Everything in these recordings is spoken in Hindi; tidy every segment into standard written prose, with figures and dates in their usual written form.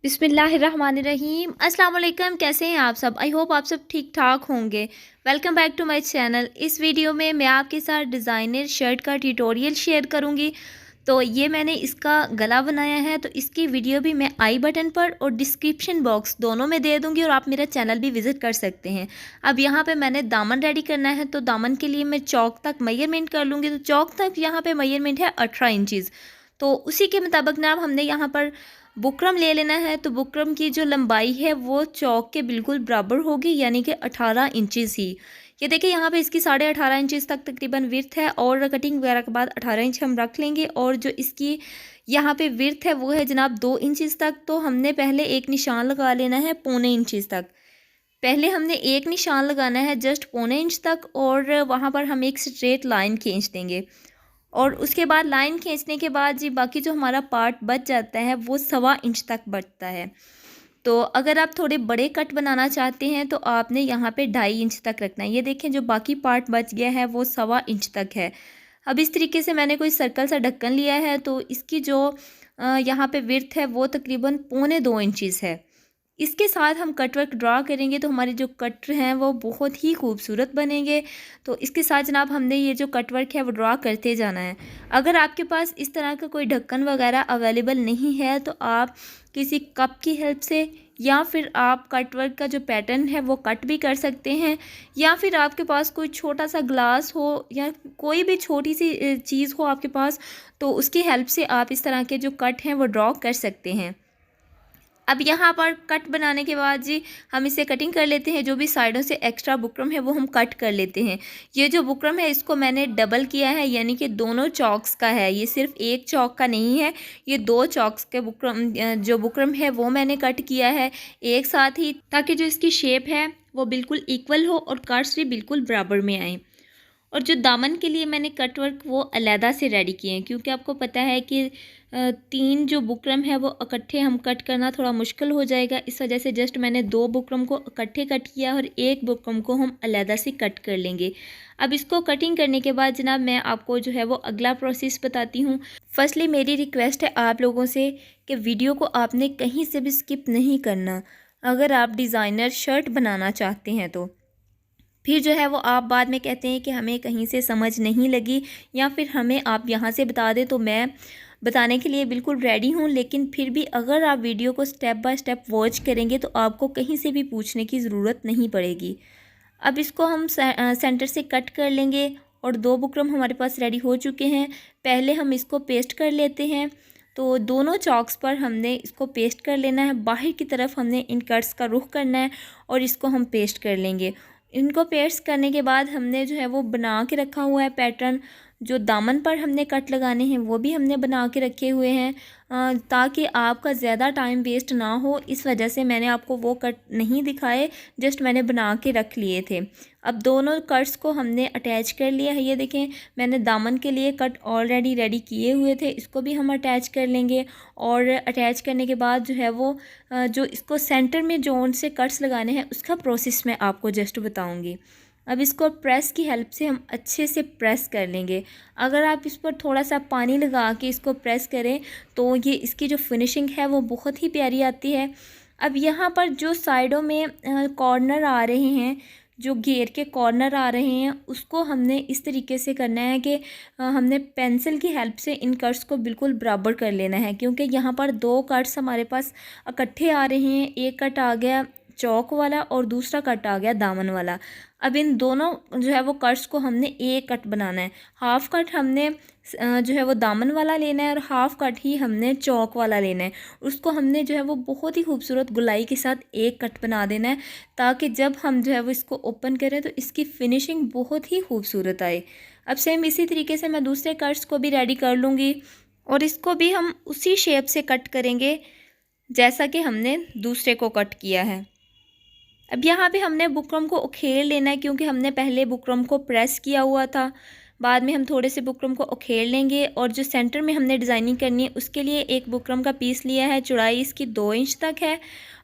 बिस्मिल्लाहिर्रहमानिर्रहीम। अस्सलाम वालेकुम। कैसे हैं आप सब? आई होप आप सब ठीक ठाक होंगे। Welcome back to my channel. इस वीडियो में मैं आपके साथ डिज़ाइनर शर्ट का ट्यूटोरियल शेयर करूंगी। तो ये मैंने इसका गला बनाया है, तो इसकी वीडियो भी मैं आई बटन पर और डिस्क्रिप्शन बॉक्स दोनों में दे दूंगी, और आप मेरा चैनल भी विज़िट कर सकते हैं। अब यहाँ पे मैंने दामन रेडी करना है, तो दामन के लिए मैं चौक तक मेजरमेंट कर लूँगी। तो चौक तक यहाँ पे मेजरमेंट है 18 इंचज़। तो उसी के मुताबिक ना अब हमने यहाँ पर बुकरम ले लेना है। तो बुकरम की जो लंबाई है वो चौक के बिल्कुल बराबर होगी, यानी कि 18 इंचज़ ही। ये देखिए यहाँ पे इसकी 18.5 इंचज़ तक तकरीबन विर्थ है, और कटिंग वगैरह के बाद 18 इंच हम रख लेंगे। और जो इसकी यहाँ पे विर्थ है वो है जनाब 2 इंचज़ तक। तो हमने पहले एक निशान लगा लेना है 0.25 इंचज़ तक। पहले हमने एक निशान लगाना है जस्ट 0.25 इंच तक, और वहाँ पर हम एक स्ट्रेट लाइन खींच देंगे। और उसके बाद लाइन खींचने के बाद जी बाकी जो हमारा पार्ट बच जाता है वो 1.25 इंच तक बचता है। तो अगर आप थोड़े बड़े कट बनाना चाहते हैं तो आपने यहाँ पे 2.5 इंच तक रखना है। ये देखें जो बाकी पार्ट बच गया है वो 1.25 इंच तक है। अब इस तरीके से मैंने कोई सर्कल सा ढक्कन लिया है, तो इसकी जो यहाँ पे विड्थ है वो तकरीबन 2.25 इंच है। इसके साथ हम कटवर्क ड्रा करेंगे तो हमारे जो कट हैं वो बहुत ही खूबसूरत बनेंगे। तो इसके साथ जनाब हमने ये जो कटवर्क है वो ड्रा करते जाना है। अगर आपके पास इस तरह का कोई ढक्कन वगैरह अवेलेबल नहीं है तो आप किसी कप की हेल्प से, या फिर आप कटवर्क का जो पैटर्न है वो कट भी कर सकते हैं, या फिर आपके पास कोई छोटा सा ग्लास हो या कोई भी छोटी सी चीज़ हो आपके पास, तो उसकी हेल्प से आप इस तरह के जो कट हैं वो ड्रॉ कर सकते हैं। अब यहाँ पर कट बनाने के बाद जी हम इसे कटिंग कर लेते हैं। जो भी साइडों से एक्स्ट्रा बुकरम है वो हम कट कर लेते हैं। ये जो बुकरम है इसको मैंने डबल किया है, यानी कि दोनों चौक्स का है, ये सिर्फ एक चौक का नहीं है। ये 2 चौक्स के बुकरम जो बुकरम है वो मैंने कट किया है एक साथ ही, ताकि जो इसकी शेप है वो बिल्कुल इक्वल हो और कट्स भी बिल्कुल बराबर में आए। और जो दामन के लिए मैंने कट वर्क वो अलहदा से रेडी किए हैं, क्योंकि आपको पता है कि 3 जो बुकरम है वो इकट्ठे हम कट करना थोड़ा मुश्किल हो जाएगा। इस वजह से जस्ट मैंने 2 बुकरम को इकट्ठे कट किया और एक बुकरम को हम अलहदा से कट कर लेंगे। अब इसको कटिंग करने के बाद जनाब मैं आपको जो है वो अगला प्रोसेस बताती हूँ। फर्स्टली मेरी रिक्वेस्ट है आप लोगों से कि वीडियो को आपने कहीं से भी स्किप नहीं करना, अगर आप डिज़ाइनर शर्ट बनाना चाहते हैं तो। फिर जो है वो आप बाद में कहते हैं कि हमें कहीं से समझ नहीं लगी, या फिर हमें आप यहाँ से बता दें, तो मैं बताने के लिए बिल्कुल रेडी हूँ। लेकिन फिर भी अगर आप वीडियो को स्टेप बाय स्टेप वॉच करेंगे तो आपको कहीं से भी पूछने की ज़रूरत नहीं पड़ेगी। अब इसको हम सेंटर से कट कर लेंगे, और 2 बुकरम हमारे पास रेडी हो चुके हैं। पहले हम इसको पेस्ट कर लेते हैं। तो दोनों चॉक्स पर हमने इसको पेस्ट कर लेना है। बाहर की तरफ हमने इन कट्स का रुख करना है और इसको हम पेस्ट कर लेंगे। इनको पेस्ट करने के बाद हमने जो है वो बना के रखा हुआ है पैटर्न। जो दामन पर हमने कट लगाने हैं वो भी हमने बना के रखे हुए हैं, ताकि आपका ज़्यादा टाइम वेस्ट ना हो। इस वजह से मैंने आपको वो कट नहीं दिखाए, जस्ट मैंने बना के रख लिए थे। अब दोनों कट्स को हमने अटैच कर लिया है। ये देखें मैंने दामन के लिए कट ऑलरेडी रेडी किए हुए थे, इसको भी हम अटैच कर लेंगे। और अटैच करने के बाद जो है वो जो इसको सेंटर में जोन से कट्स लगाने हैं उसका प्रोसेस मैं आपको जस्ट बताऊंगी। अब इसको प्रेस की हेल्प से हम अच्छे से प्रेस कर लेंगे। अगर आप इस पर थोड़ा सा पानी लगा के इसको प्रेस करें तो ये इसकी जो फिनिशिंग है वो बहुत ही प्यारी आती है। अब यहाँ पर जो साइडों में कॉर्नर आ रहे हैं, जो घेर के कॉर्नर आ रहे हैं, उसको हमने इस तरीके से करना है कि हमने पेंसिल की हेल्प से इन कट्स को बिल्कुल बराबर कर लेना है। क्योंकि यहाँ पर 2 कट्स हमारे पास इकट्ठे आ रहे हैं, एक कट आ गया चौक वाला और दूसरा कट आ गया दामन वाला। अब इन दोनों जो है वो कट्स को हमने एक कट बनाना है। हाफ कट हमने जो है वो दामन वाला लेना है, और हाफ कट ही हमने चौक वाला लेना है। उसको हमने जो है वो बहुत ही खूबसूरत गुलाई के साथ एक कट बना देना है, ताकि जब हम जो है वो इसको ओपन करें तो इसकी फिनिशिंग बहुत ही खूबसूरत आए। अब सेम इसी तरीके से मैं दूसरे कट्स को भी रेडी कर लूँगी, और इसको भी हम उसी शेप से कट करेंगे जैसा कि हमने दूसरे को कट किया है। अब यहाँ पे हमने बुकरम को उखेड़ लेना है, क्योंकि हमने पहले बुकरम को प्रेस किया हुआ था। बाद में हम थोड़े से बुकरम को उखेड़ लेंगे और जो सेंटर में हमने डिज़ाइनिंग करनी है उसके लिए एक बुकरम का पीस लिया है। चौड़ाई इसकी 2 इंच तक है,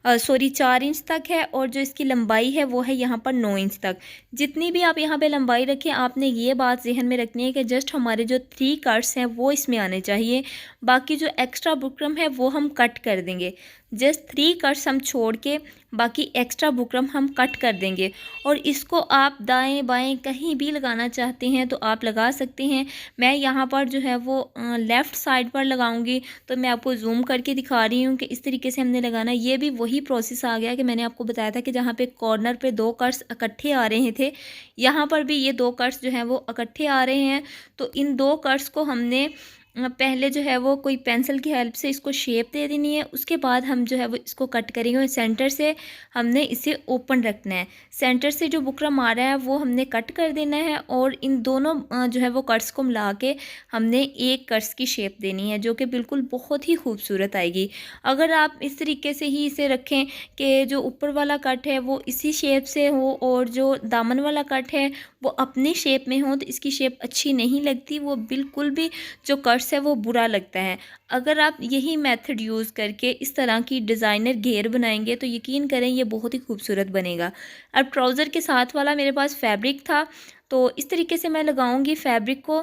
4 इंच तक है, और जो इसकी लंबाई है वो है यहाँ पर 9 इंच तक। जितनी भी आप यहाँ पे लंबाई रखें, आपने ये बात जहन में रखनी है कि जस्ट हमारे जो 3 कट्स हैं वो इसमें आने चाहिए। बाकी जो एक्स्ट्रा बुकरम है वो हम कट कर देंगे। जस्ट 3 कट्स हम छोड़ के बाकी एक्स्ट्रा बुकरम हम कट कर देंगे। और इसको आप दाएं बाएं कहीं भी लगाना चाहते हैं तो आप लगा सकते हैं। मैं यहाँ पर जो है वो लेफ़्ट साइड पर लगाऊंगी, तो मैं आपको जूम करके दिखा रही हूँ कि इस तरीके से हमने लगाना। ये भी वही प्रोसेस आ गया कि मैंने आपको बताया था कि जहाँ पे कॉर्नर पे 2 कट्स इकट्ठे आ रहे थे, यहाँ पर भी ये 2 कट्स जो हैं वो इकट्ठे आ रहे हैं। तो इन 2 कट्स को हमने पहले जो है वो कोई पेंसिल की हेल्प से इसको शेप दे देनी है। उसके बाद हम जो है वो इसको कट करेंगे और सेंटर से हमने इसे ओपन रखना है। सेंटर से जो बुकरम आ रहा है वो हमने कट कर देना है और इन दोनों जो है वो कट्स को मिला के हमने एक कट्स की शेप देनी है, जो कि बिल्कुल बहुत ही खूबसूरत आएगी। अगर आप इस तरीके से ही इसे रखें कि जो ऊपर वाला कट है वो इसी शेप से हो और जो दामन वाला कट है वो अपनी शेप में हो, तो इसकी शेप अच्छी नहीं लगती, वो बिल्कुल भी जो कट्स है वो बुरा लगता है। अगर आप यही मेथड यूज़ करके इस तरह की डिज़ाइनर घेर बनाएंगे तो यकीन करें ये बहुत ही खूबसूरत बनेगा। अब ट्राउज़र के साथ वाला मेरे पास फैब्रिक था, तो इस तरीके से मैं लगाऊंगी फैब्रिक को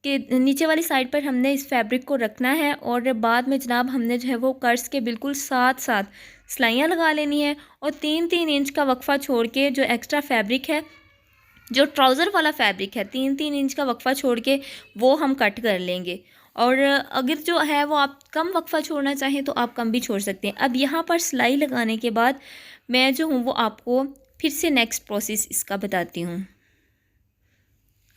कि नीचे वाली साइड पर हमने इस फैब्रिक को रखना है और बाद में जनाब हमने जो है वो कर्स के बिल्कुल साथ साथ सिलाइयाँ लगा लेनी है। और 3-3 इंच का वक्फा छोड़ के जो एक्स्ट्रा फैब्रिक है, जो ट्राउज़र वाला फैब्रिक है, 3-3 इंच का वक्फा छोड़ के वो हम कट कर लेंगे। और अगर जो है वो आप कम वक्फा छोड़ना चाहें तो आप कम भी छोड़ सकते हैं। अब यहाँ पर सिलाई लगाने के बाद मैं जो हूँ वो आपको फिर से नेक्स्ट प्रोसेस इसका बताती हूँ।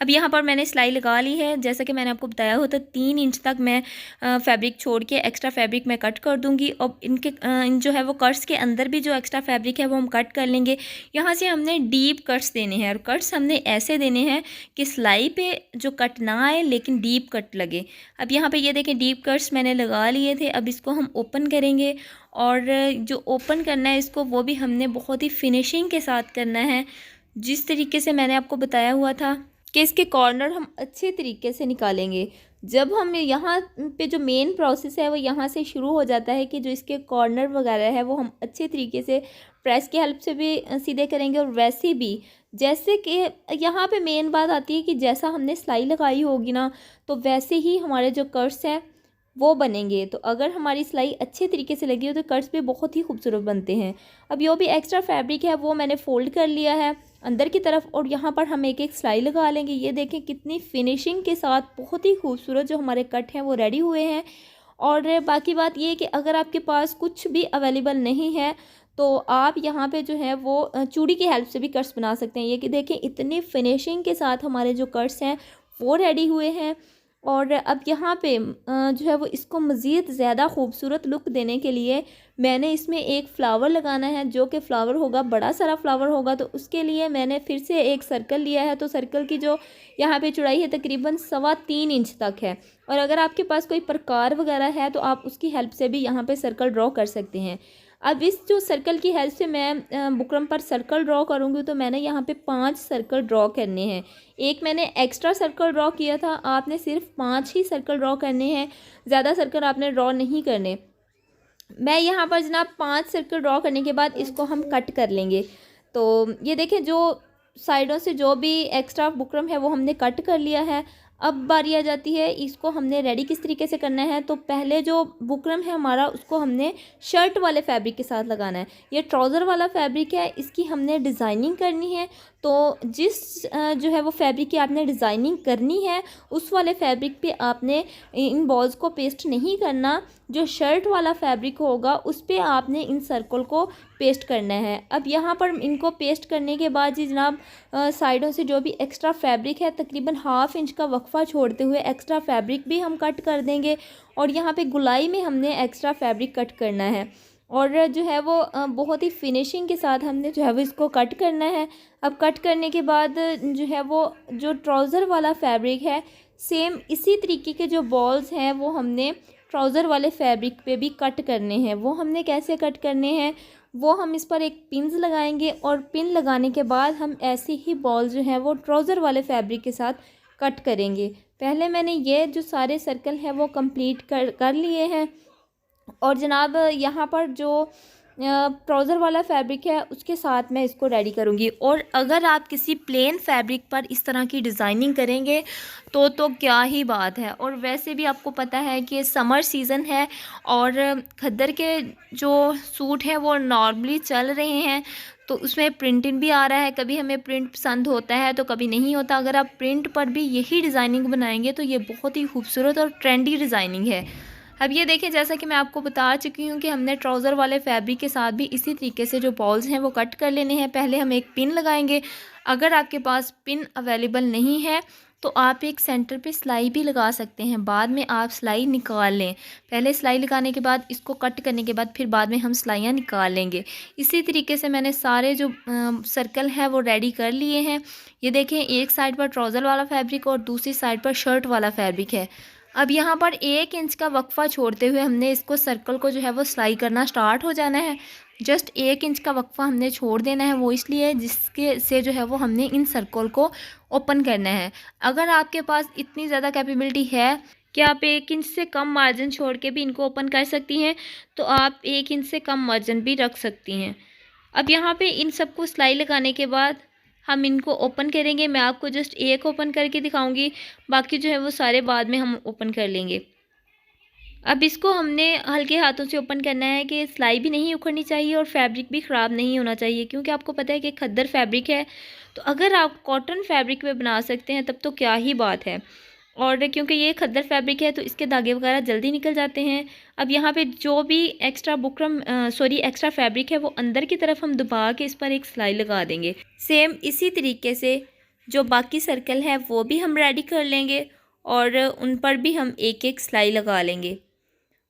अब यहाँ पर मैंने सिलाई लगा ली है। जैसा कि मैंने आपको बताया होता 3 इंच तक मैं फैब्रिक छोड़ के एक्स्ट्रा फैब्रिक मैं कट कर दूँगी। और इन जो है वो कट्स के अंदर भी जो एक्स्ट्रा फैब्रिक है वो हम कट कर लेंगे। यहाँ से हमने डीप कट्स देने हैं और कट्स हमने ऐसे देने हैं कि सिलाई पे जो कट ना आए लेकिन डीप कट लगे। अब यहाँ पर ये देखें डीप कट्स मैंने लगा लिए थे। अब इसको हम ओपन करेंगे और जो ओपन करना है इसको वो भी हमने बहुत ही फिनिशिंग के साथ करना है, जिस तरीके से मैंने आपको बताया हुआ था कि इसके कॉर्नर हम अच्छे तरीके से निकालेंगे। जब हम यहाँ पे जो मेन प्रोसेस है वो यहाँ से शुरू हो जाता है कि जो इसके कॉर्नर वगैरह है वो हम अच्छे तरीके से प्रेस की हेल्प से भी सीधे करेंगे। और वैसे भी जैसे कि यहाँ पे मेन बात आती है कि जैसा हमने सिलाई लगाई होगी ना तो वैसे ही हमारे जो कट्स हैं वो बनेंगे। तो अगर हमारी सिलाई अच्छे तरीके से लगी हो तो कट्स भी बहुत ही खूबसूरत बनते हैं। अब जो भी एक्स्ट्रा फैब्रिक है वो मैंने फ़ोल्ड कर लिया है अंदर की तरफ और यहाँ पर हम एक एक सिलाई लगा लेंगे। ये देखें कितनी फिनिशिंग के साथ बहुत ही खूबसूरत जो हमारे कट हैं वो रेडी हुए हैं। और बाकी बात ये है कि अगर आपके पास कुछ भी अवेलेबल नहीं है तो आप यहाँ पे जो है वो चूड़ी की हेल्प से भी कट्स बना सकते हैं। ये कि देखें इतनी फिनिशिंग के साथ हमारे जो कट्स हैं वो रेडी हुए हैं। और अब यहाँ पे जो है वो इसको मज़ीद ज़्यादा खूबसूरत लुक देने के लिए मैंने इसमें एक फ़्लावर लगाना है, जो कि फ़्लावर होगा बड़ा सारा फ़्लावर होगा। तो उसके लिए मैंने फिर से एक सर्कल लिया है। तो सर्कल की जो यहाँ पे चौड़ाई है तकरीबन 3.25 इंच तक है। और अगर आपके पास कोई प्रकार वगैरह है तो आप उसकी हेल्प से भी यहाँ पे सर्कल ड्रॉ कर सकते हैं। अब इस जो सर्कल की हेल्प से मैं बुकरम पर सर्कल ड्रॉ करूँगी तो मैंने यहाँ पे 5 सर्कल ड्रॉ करने हैं। एक मैंने एक्स्ट्रा सर्कल ड्रॉ किया था, आपने सिर्फ 5 ही सर्कल ड्रॉ करने हैं, ज़्यादा सर्कल आपने ड्रॉ नहीं करने। मैं यहाँ पर जनाब 5 सर्कल ड्रॉ करने के बाद इसको हम कट कर लेंगे। तो ये देखें जो साइडों से जो भी एक्स्ट्रा बुकरम है वो हमने कट कर लिया है। अब बारी आ जाती है इसको हमने रेडी किस तरीके से करना है। तो पहले जो बुकरम है हमारा उसको हमने शर्ट वाले फैब्रिक के साथ लगाना है। ये ट्राउज़र वाला फैब्रिक है, इसकी हमने डिज़ाइनिंग करनी है। तो जिस जो है वो फैब्रिक की आपने डिज़ाइनिंग करनी है उस वाले फैब्रिक पे आपने इन बॉल्स को पेस्ट नहीं करना। जो शर्ट वाला फैब्रिक होगा उस पे आपने इन सर्कल को पेस्ट करना है। अब यहाँ पर इनको पेस्ट करने के बाद जी जनाब साइडों से जो भी एक्स्ट्रा फैब्रिक है तकरीबन 1/2 इंच का वक्फा छोड़ते हुए एक्स्ट्रा फैब्रिक भी हम कट कर देंगे। और यहाँ पे गुलाई में हमने एक्स्ट्रा फैब्रिक कट करना है और जो है वो बहुत ही फिनिशिंग के साथ हमने जो है वो इसको कट करना है। अब कट करने के बाद जो है वो जो ट्राउज़र वाला फैब्रिक है सेम इसी तरीके के जो बॉल्स हैं वो हमने ट्राउज़र वाले फैब्रिक पे भी कट करने हैं। वो हमने कैसे कट करने हैं वो हम इस पर एक पिन्स लगाएंगे और पिन लगाने के बाद हम ऐसे ही बॉल जो हैं वो ट्राउज़र वाले फैब्रिक के साथ कट करेंगे। पहले मैंने ये जो सारे सर्कल है वो कंप्लीट कर लिए हैं। और जनाब यहाँ पर जो ट्राउज़र वाला फैब्रिक है उसके साथ मैं इसको रेडी करूँगी। और अगर आप किसी प्लेन फैब्रिक पर इस तरह की डिज़ाइनिंग करेंगे तो क्या ही बात है। और वैसे भी आपको पता है कि समर सीज़न है और खद्दर के जो सूट हैं वो नॉर्मली चल रहे हैं, तो उसमें प्रिंटिंग भी आ रहा है। कभी हमें प्रिंट पसंद होता है तो कभी नहीं होता। अगर आप प्रिंट पर भी यही डिज़ाइनिंग बनाएंगे तो ये बहुत ही खूबसूरत और ट्रेंडी डिज़ाइनिंग है। अब ये देखें, जैसा कि मैं आपको बता चुकी हूँ कि हमने ट्राउज़र वाले फैब्रिक के साथ भी इसी तरीके से जो बॉल्स हैं वो कट कर लेने हैं। पहले हम एक पिन लगाएंगे। अगर आपके पास पिन अवेलेबल नहीं है तो आप एक सेंटर पे सिलाई भी लगा सकते हैं। बाद में आप सिलाई निकाल लें। पहले सिलाई लगाने के बाद इसको कट करने के बाद फिर बाद में हम सिलाइयाँ निकाल लेंगे। इसी तरीके से मैंने सारे जो सर्कल हैं वो रेडी कर लिए हैं। ये देखें, एक साइड पर ट्राउज़र वाला फैब्रिक और दूसरी साइड पर शर्ट वाला फैब्रिक है। अब यहाँ पर 1 इंच का वक्फ़ा छोड़ते हुए हमने इसको सर्कल को जो है वो सिलाई करना स्टार्ट हो जाना है। जस्ट 1 इंच का वक्फ़ा हमने छोड़ देना है, वो इसलिए जिसके से जो है वो हमने इन सर्कल को ओपन करना है। अगर आपके पास इतनी ज़्यादा कैपेबिलिटी है कि आप 1 इंच से कम मार्जिन छोड़ के भी इनको ओपन कर सकती हैं, तो आप 1 इंच से कम मार्जिन भी रख सकती हैं। अब यहाँ पे इन सबको सिलाई लगाने के बाद हम इनको ओपन करेंगे। मैं आपको जस्ट एक ओपन करके दिखाऊंगी, बाकी जो है वो सारे बाद में हम ओपन कर लेंगे। अब इसको हमने हल्के हाथों से ओपन करना है कि सिलाई भी नहीं उखड़नी चाहिए और फैब्रिक भी ख़राब नहीं होना चाहिए, क्योंकि आपको पता है कि खद्दर फैब्रिक है। तो अगर आप कॉटन फैब्रिक में बना सकते हैं तब तो क्या ही बात है। और क्योंकि ये खद्दर फैब्रिक है तो इसके धागे वगैरह जल्दी निकल जाते हैं। अब यहाँ पे जो भी एक्स्ट्रा फैब्रिक है वो अंदर की तरफ हम दबा के इस पर एक सिलाई लगा देंगे। सेम इसी तरीके से जो बाकी सर्कल है वो भी हम रेडी कर लेंगे और उन पर भी हम एक एक सिलाई लगा लेंगे।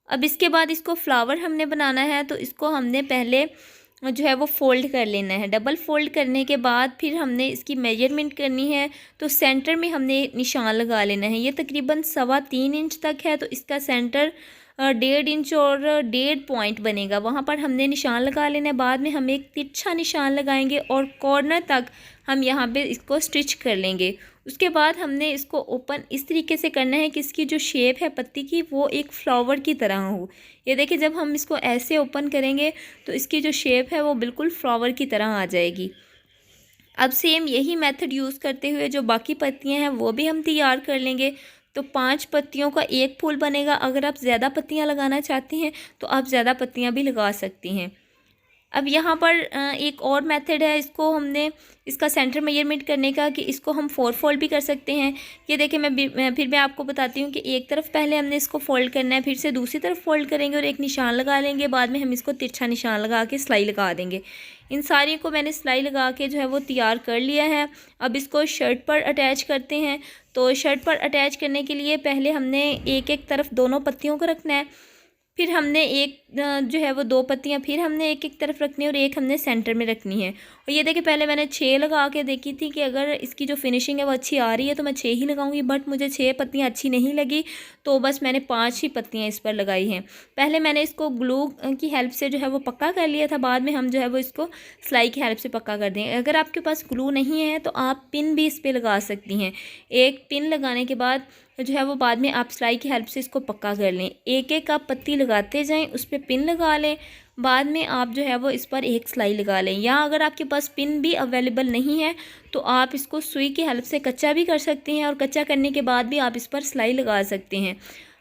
अब इसके बाद इसको फ्लावर हमने बनाना है, तो इसको हमने पहले जो है वो फ़ोल्ड कर लेना है। डबल फ़ोल्ड करने के बाद फिर हमने इसकी मेजरमेंट करनी है। तो सेंटर में हमने निशान लगा लेना है। ये तकरीबन 3.25 इंच तक है, तो इसका सेंटर 1.5 इंच और 1.5 पॉइंट बनेगा, वहाँ पर हमने निशान लगा लेना है। बाद में हम एक तिरछा निशान लगाएंगे और कॉर्नर तक हम यहाँ पे इसको स्टिच कर लेंगे। उसके बाद हमने इसको ओपन इस तरीके से करना है कि इसकी जो शेप है पत्ती की वो एक फ्लावर की तरह हो। ये देखिए, जब हम इसको ऐसे ओपन करेंगे तो इसकी जो शेप है वो बिल्कुल फ्लावर की तरह आ जाएगी। अब सेम यही मेथड यूज़ करते हुए जो बाकी पत्तियां हैं वो भी हम तैयार कर लेंगे। तो 5 पत्तियों का एक फूल बनेगा। अगर आप ज़्यादा पत्तियां लगाना चाहती हैं तो आप ज़्यादा पत्तियां भी लगा सकती हैं। अब यहाँ पर एक और मेथड है, इसको हमने इसका सेंटर मेजरमेंट करने का, कि इसको हम 4 फोल्ड भी कर सकते हैं। ये देखिए, फिर मैं आपको बताती हूँ कि एक तरफ पहले हमने इसको फोल्ड करना है, फिर से दूसरी तरफ फोल्ड करेंगे और एक निशान लगा लेंगे। बाद में हम इसको तिरछा निशान लगा के सिलाई लगा देंगे। इन सारी को मैंने सिलाई लगा के जो है वो तैयार कर लिया है। अब इसको शर्ट पर अटैच करते हैं। तो शर्ट पर अटैच करने के लिए पहले हमने एक एक तरफ दोनों पत्तियों को रखना है, फिर हमने एक जो है वो 2 पत्तियां फिर हमने एक एक तरफ रखनी है और एक हमने सेंटर में रखनी है। और ये देखिए, पहले मैंने 6 लगा के देखी थी कि अगर इसकी जो फिनिशिंग है वो अच्छी आ रही है तो मैं 6 ही लगाऊंगी, बट मुझे 6 पत्तियां अच्छी नहीं लगी तो बस मैंने 5 ही पत्तियां इस पर लगाई हैं। पहले मैंने इसको ग्लू की हेल्प से जो है वो पक्का कर लिया था, बाद में हम जो है वो इसको सिलाई की हेल्प से पक्का कर देंगे। अगर आपके पास ग्लू नहीं है तो आप पिन भी इस पर लगा सकती हैं। एक पिन लगाने के बाद जो है वो बाद में आप सिलाई की हेल्प से इसको पक्का कर लें। एक एक आप पत्ती लगाते जाएं, उस पर पिन लगा लें, बाद में आप जो है वो इस पर एक सिलाई लगा लें। या अगर आपके पास पिन भी अवेलेबल नहीं है तो आप इसको सुई की हेल्प से कच्चा भी कर सकते हैं और कच्चा करने के बाद भी आप इस पर सिलाई लगा सकते हैं।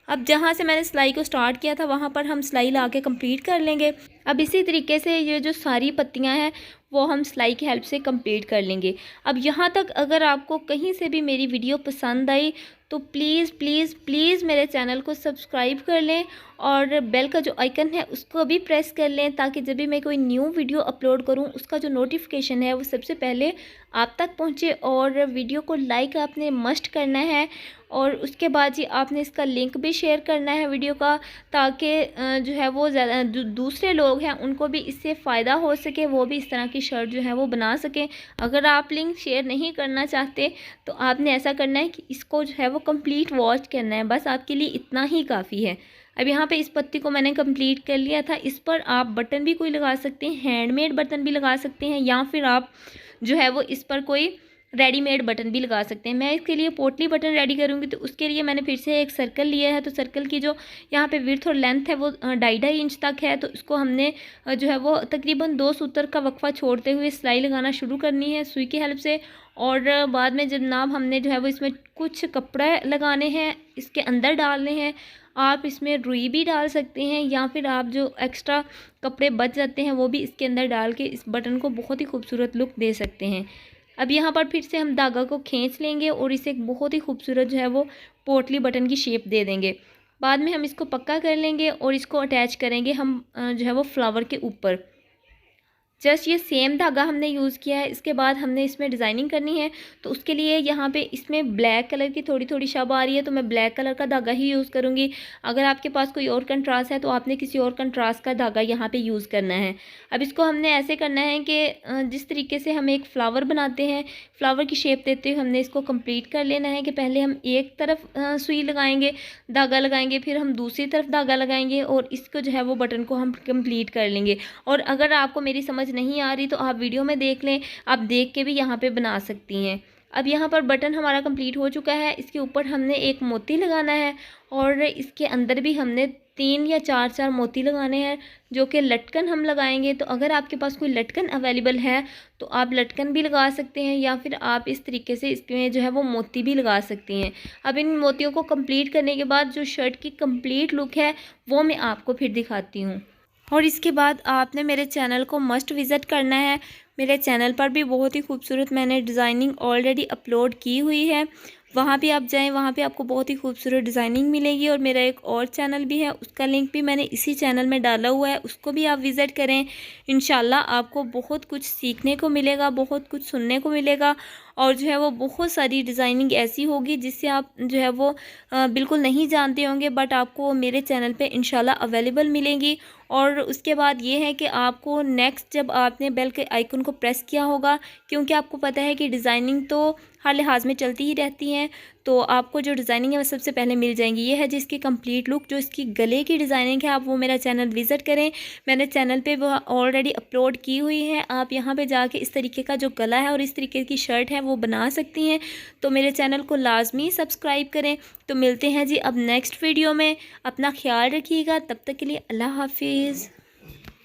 अब जहाँ से मैंने सिलाई को स्टार्ट किया था वहाँ पर हम सिलाई ला के कंप्लीट कर लेंगे। अब इसी तरीके से ये जो सारी पत्तियाँ हैं वो हम सिलाई की हेल्प से कंप्लीट कर लेंगे। अब यहाँ तक अगर आपको कहीं से भी मेरी वीडियो पसंद आई तो प्लीज़ प्लीज़ प्लीज़ मेरे चैनल को सब्सक्राइब कर लें और बेल का जो आइकन है उसको भी प्रेस कर लें, ताकि जब भी मैं कोई न्यू वीडियो अपलोड करूं उसका जो नोटिफिकेशन है वो सबसे पहले आप तक पहुंचे। और वीडियो को लाइक आपने मस्ट करना है और उसके बाद ही आपने इसका लिंक भी शेयर करना है वीडियो का, ताकि जो है वो ज़्यादा दूसरे लोग हैं उनको भी इससे फ़ायदा हो सके, वो भी इस तरह की शर्ट जो है वो बना सकें। अगर आप लिंक शेयर नहीं करना चाहते तो आपने ऐसा करना है कि इसको जो है वो कंप्लीट वॉच करना है, बस आपके लिए इतना ही काफ़ी है। अब यहाँ पे इस पत्ती को मैंने कंप्लीट कर लिया था। इस पर आप बटन भी कोई लगा सकते हैं, हैंडमेड बटन भी लगा सकते हैं, या फिर आप जो है वो इस पर कोई रेडीमेड बटन भी लगा सकते हैं। मैं इसके लिए पोटली बटन रेडी करूँगी, तो उसके लिए मैंने फिर से एक सर्कल लिया है। तो सर्कल की जो यहाँ पे विड्थ और लेंथ है वो 2.5 इंच तक है। तो इसको हमने जो है वो तकरीबन 2 सूत्र का वक्फा छोड़ते हुए सिलाई लगाना शुरू करनी है सुई की हेल्प से। और बाद में जनाब हमने जो है वो इसमें कुछ कपड़े लगाने हैं, इसके अंदर डालने हैं। आप इसमें रुई भी डाल सकते हैं, या फिर आप जो एक्स्ट्रा कपड़े बच जाते हैं वो भी इसके अंदर डाल के इस बटन को बहुत ही खूबसूरत लुक दे सकते हैं। अब यहाँ पर फिर से हम धागा को खींच लेंगे और इसे एक बहुत ही खूबसूरत जो है वो पोटली बटन की शेप दे देंगे। बाद में हम इसको पक्का कर लेंगे और इसको अटैच करेंगे हम जो है वो फ्लावर के ऊपर। जस्ट ये सेम धागा हमने यूज़ किया है। इसके बाद हमने इसमें डिज़ाइनिंग करनी है, तो उसके लिए यहाँ पे इसमें ब्लैक कलर की थोड़ी थोड़ी शब आ रही है, तो मैं ब्लैक कलर का धागा ही यूज़ करूँगी। अगर आपके पास कोई और कंट्रास्ट है तो आपने किसी और कंट्रास्ट का धागा यहाँ पे यूज़ करना है। अब इसको हमने ऐसे करना है कि जिस तरीके से हम एक फ़्लावर बनाते हैं, फ्लावर की शेप देते हुए हमने इसको कंप्लीट कर लेना है कि पहले हम एक तरफ सुई लगाएंगे, धागा लगाएंगे, फिर हम दूसरी तरफ धागा लगाएंगे और इसको जो है वो बटन को हम कंप्लीट कर लेंगे। और अगर आपको मेरी समझ नहीं आ रही तो आप वीडियो में देख लें, आप देख के भी यहाँ पे बना सकती हैं। अब यहाँ पर बटन हमारा कंप्लीट हो चुका है। इसके ऊपर हमने एक मोती लगाना है और इसके अंदर भी हमने 3 या 4 मोती लगाने हैं, जो कि लटकन हम लगाएंगे। तो अगर आपके पास कोई लटकन अवेलेबल है तो आप लटकन भी लगा सकते हैं, या फिर आप इस तरीके से इसमें जो है वो मोती भी लगा सकती हैं। अब इन मोतियों को कंप्लीट करने के बाद जो शर्ट की कंप्लीट लुक है वो मैं आपको फिर दिखाती हूँ। और इसके बाद आपने मेरे चैनल को मस्ट विज़िट करना है। मेरे चैनल पर भी बहुत ही खूबसूरत मैंने डिज़ाइनिंग ऑलरेडी अपलोड की हुई है, वहाँ भी आप जाएं, वहाँ पे आपको बहुत ही खूबसूरत डिज़ाइनिंग मिलेगी। और मेरा एक और चैनल भी है, उसका लिंक भी मैंने इसी चैनल में डाला हुआ है, उसको भी आप विज़िट करें। इंशाल्लाह आपको बहुत कुछ सीखने को मिलेगा, बहुत कुछ सुनने को मिलेगा, और जो है वो बहुत सारी डिज़ाइनिंग ऐसी होगी जिससे आप जो है वो बिल्कुल नहीं जानते होंगे, बट आपको मेरे चैनल पे इंशाल्लाह अवेलेबल मिलेंगी। और उसके बाद ये है कि आपको नेक्स्ट जब आपने बेल के आइकन को प्रेस किया होगा, क्योंकि आपको पता है कि डिज़ाइनिंग तो हर लिहाज में चलती ही रहती हैं, तो आपको जो डिज़ाइनिंग है वो सबसे पहले मिल जाएंगी। ये है जिसकी कंप्लीट लुक, जो इसकी गले की डिज़ाइनिंग है, आप वो मेरा चैनल विज़िट करें। मैंने चैनल पे वो ऑलरेडी अपलोड की हुई है। आप यहाँ पे जाके इस तरीके का जो गला है और इस तरीके की शर्ट है वो बना सकती हैं। तो मेरे चैनल को लाजमी सब्सक्राइब करें। तो मिलते हैं जी अब नेक्स्ट वीडियो में। अपना ख्याल रखिएगा, तब तक के लिए अल्लाह हाफिज़।